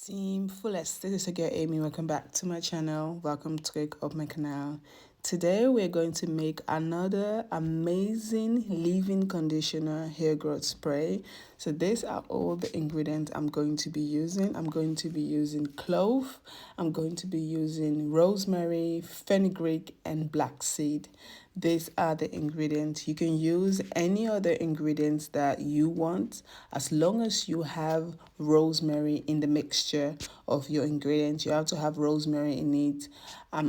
Fullest. This is again Amy. Welcome back to my channel. Welcome to my canal. Today we're going to make another amazing leave-in conditioner hair growth spray. So these are all the ingredients I'm going to be using. I'm going to be using clove. I'm going to be using rosemary, fenugreek, and black seed. These are the ingredients. You can use any other ingredients that you want as long as you have rosemary in the mixture of your ingredients. You have to have rosemary in it.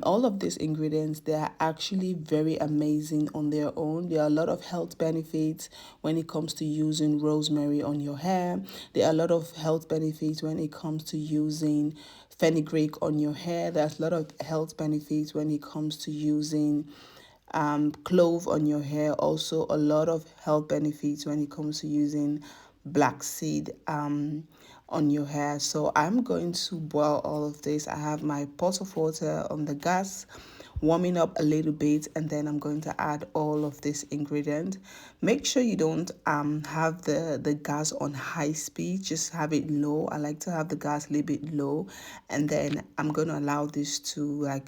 All of these ingredients, they are actually very amazing on their own. There are a lot of health benefits when it comes to using rosemary on your hair. There are a lot of health benefits when it comes to using fenugreek on your hair. There's a lot of health benefits when it comes to using clove on your hair. Also a lot of health benefits when it comes to using black seed on your hair. So I'm going to boil all of this. I have my pot of water on the gas warming up a little bit, and then I'm going to add all of this ingredient. Make sure you don't have the gas on high speed, just have it low. I like to have the gas a little bit low, and then I'm going to allow this to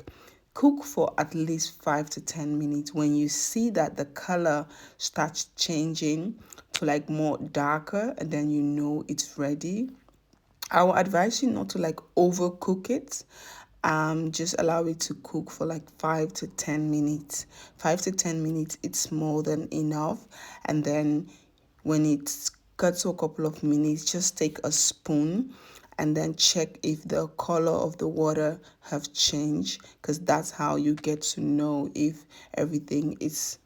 cook for at least 5 to 10 minutes. When you see that the color starts changing to more darker, and then you know it's ready. I will advise you not to overcook it. Just allow it to cook for 5 to 10 minutes. 5 to 10 minutes, it's more than enough. And then when it's got to a couple of minutes, just take a spoon and then check if the color of the water have changed, because that's how you get to know if everything is,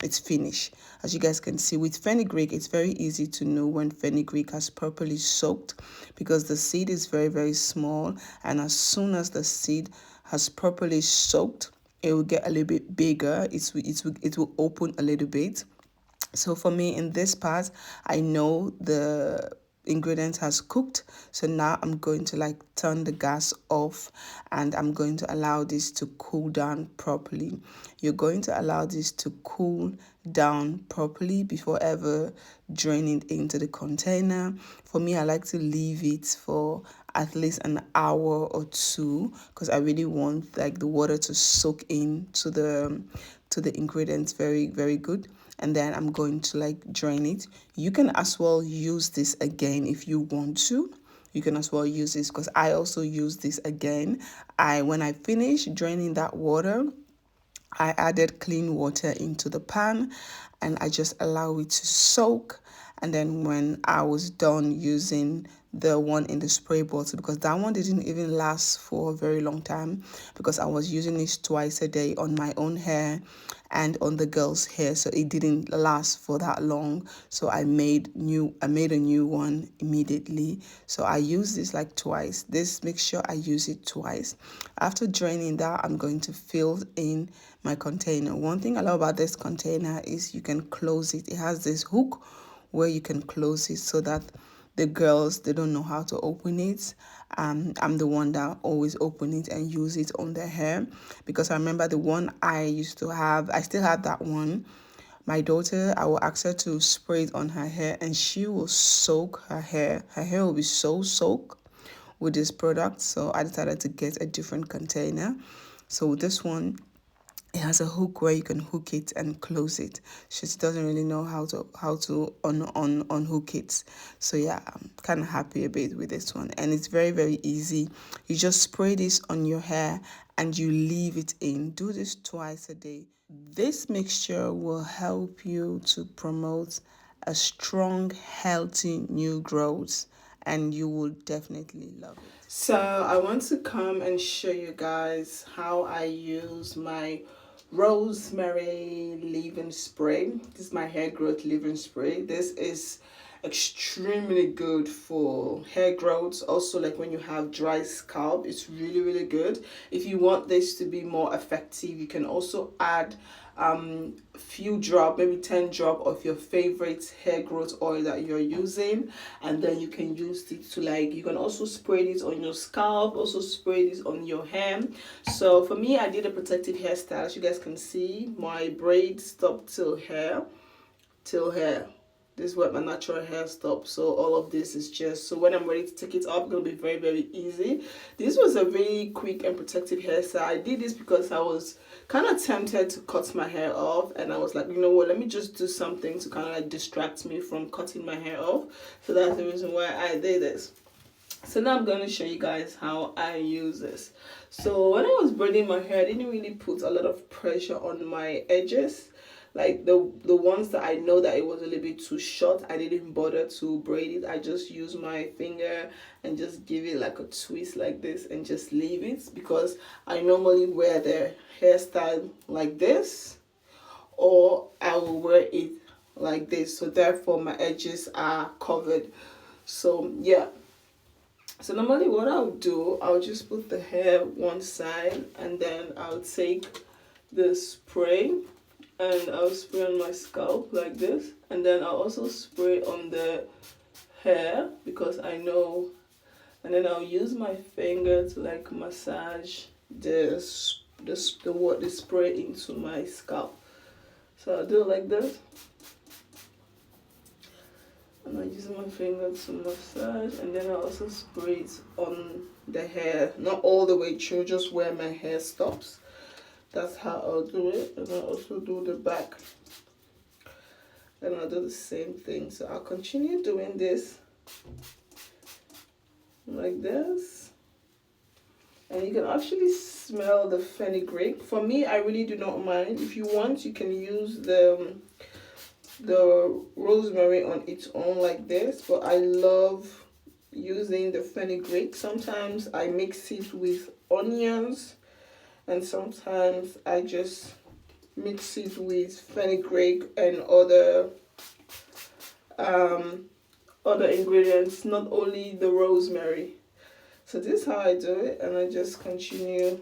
it's finished. As you guys can see with fenugreek, it's very easy to know when fenugreek has properly soaked, because the seed is very, very small, and as soon as the seed has properly soaked, it will get a little bit bigger. It will open a little bit. So for me in this part, I know the ingredient has cooked. So now I'm going to turn the gas off, and I'm going to allow this to cool down properly. You're going to allow this to cool down properly before ever draining it into the container. For me, I like to leave it for at least an hour or two, because I really want the water to soak in to the ingredients very, very good. And then I'm going to drain it. You can as well use this again if you want to. You can as well use this, because I also use this again. When I finish draining that water, I added clean water into the pan, and I just allow it to soak. And then when I was done using the one in the spray bottle, because that one didn't even last for a very long time, because I was using it twice a day on my own hair and on the girl's hair, so it didn't last for that long. So I made a new one immediately. So I use this twice. Make sure I use it twice. After draining that, I'm going to fill in my container. One thing I love about this container is you can close it. It has this hook where you can close it so that the girls, they don't know how to open it. I'm the one that always open it and use it on their hair, because I remember the one I used to have, I still have that one. My daughter, I will ask her to spray it on her hair, and she will soak her hair. Her hair will be so soaked with this product. So I decided to get a different container. So this one, it has a hook where you can hook it and close it. She doesn't really know how to unhook it. So yeah, I'm kind of happy a bit with this one, and it's very, very easy. You just spray this on your hair and you leave it in. Do this twice a day. This mixture will help you to promote a strong, healthy new growth, and you will definitely love it. So I want to come and show you guys how I use my rosemary leave-in spray. This is my hair growth leave-in spray. This is extremely good for hair growth. Also, when you have dry scalp, it's really, really good. If you want this to be more effective, you can also add a few drop, maybe 10 drop of your favorite hair growth oil that you're using, and then you can use it to you can also spray this on your scalp, also spray this on your hair. So for me, I did a protective hairstyle. As you guys can see, my braids stop till hair. This is where my natural hair stops. So all of this is just, so when I'm ready to take it off, it's going to be very, very easy. This was a very quick and protective hairstyle. I did this because I was kind of tempted to cut my hair off, and I was like, you know what, let me just do something to kind of like distract me from cutting my hair off. So that's the reason why I did this. So now I'm going to show you guys how I use this. So when I was braiding my hair, I didn't really put a lot of pressure on my edges. Like the ones that I know that it was a little bit too short, I didn't bother to braid it. I just use my finger and just give it like a twist like this and just leave it, because I normally wear the hairstyle like this, or I will wear it like this. So therefore my edges are covered. So yeah. So normally what I'll do, I'll just put the hair one side, and then I'll take the spray and I'll spray on my scalp like this, and then I'll also spray on the hair because I know, and then I'll use my finger to like massage the spray into my scalp. So I'll do it like this, and I use my finger to massage, and then I also spray it on the hair, not all the way through, just where my hair stops. That's how I'll do it. And I'll also do the back, and I'll do the same thing. So I'll continue doing this like this, and you can actually smell the fenugreek. For me, I really do not mind. If you want, you can use the rosemary on its own like this, but I love using the fenugreek. Sometimes I mix it with onions, and sometimes I just mix it with fenugreek and other ingredients, not only the rosemary. So this is how I do it, and I just continue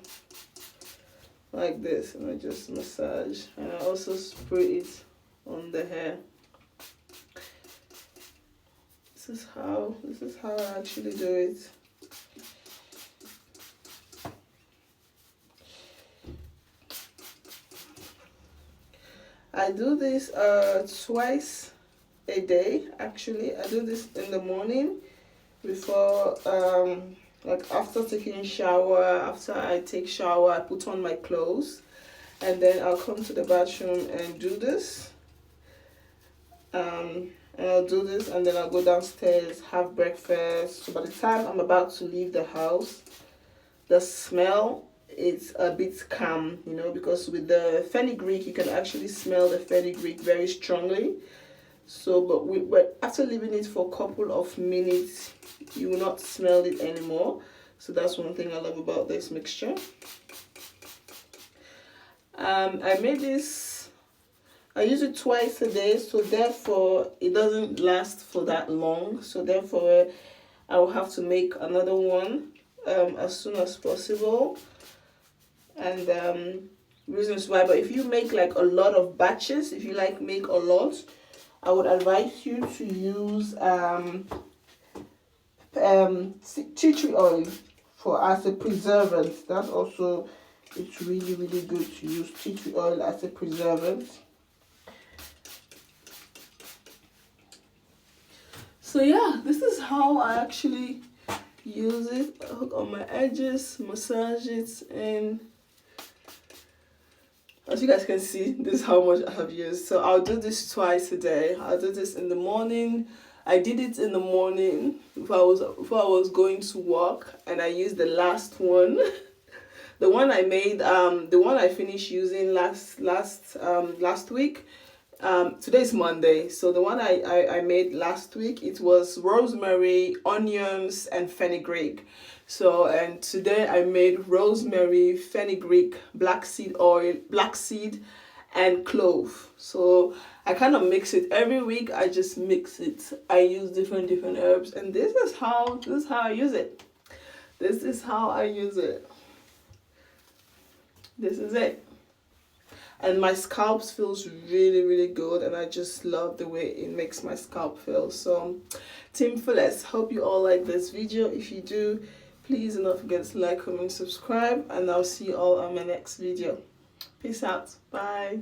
like this, and I just massage, and I also spray it on the hair. This is how I actually do it. I do this twice a day. Actually, I do this in the morning before like after taking a shower. After I take shower, I put on my clothes, and then I'll come to the bathroom and do this. And I'll do this, and then I'll go downstairs, have breakfast. So by the time I'm about to leave the house, the smell, it's a bit calm, you know, because with the fenugreek, you can actually smell the fenugreek very strongly. So, but after leaving it for a couple of minutes, you will not smell it anymore. So that's one thing I love about this mixture. I made this, I use it twice a day, so therefore it doesn't last for that long. So therefore I will have to make another one as soon as possible. And reasons why, but if you make like a lot of batches, if you like make a lot, I would advise you to use tea tree oil as a preservative. That also, it's really, really good to use tea tree oil as a preservative. So yeah, this is how I actually use it. I hook on my edges, massage it, and as you guys can see, this is how much I have used. So I'll do this twice a day. I'll do this in the morning. I did it in the morning before I was going to work, and I used the last one. The one I made, the one I finished using last week. Today's Monday, so the one I made last week, it was rosemary, onions, and fenugreek. So, and today I made rosemary, fenugreek, black seed oil, and clove. So I kind of mix it every week. I just mix it. I use different herbs, and this is how I use it. This is how I use it. This is it. And my scalp feels really, really good, and I just love the way it makes my scalp feel. So, Team Fullest, hope you all like this video. If you do, please do not forget to like, comment, subscribe, and I'll see you all on my next video. Peace out. Bye.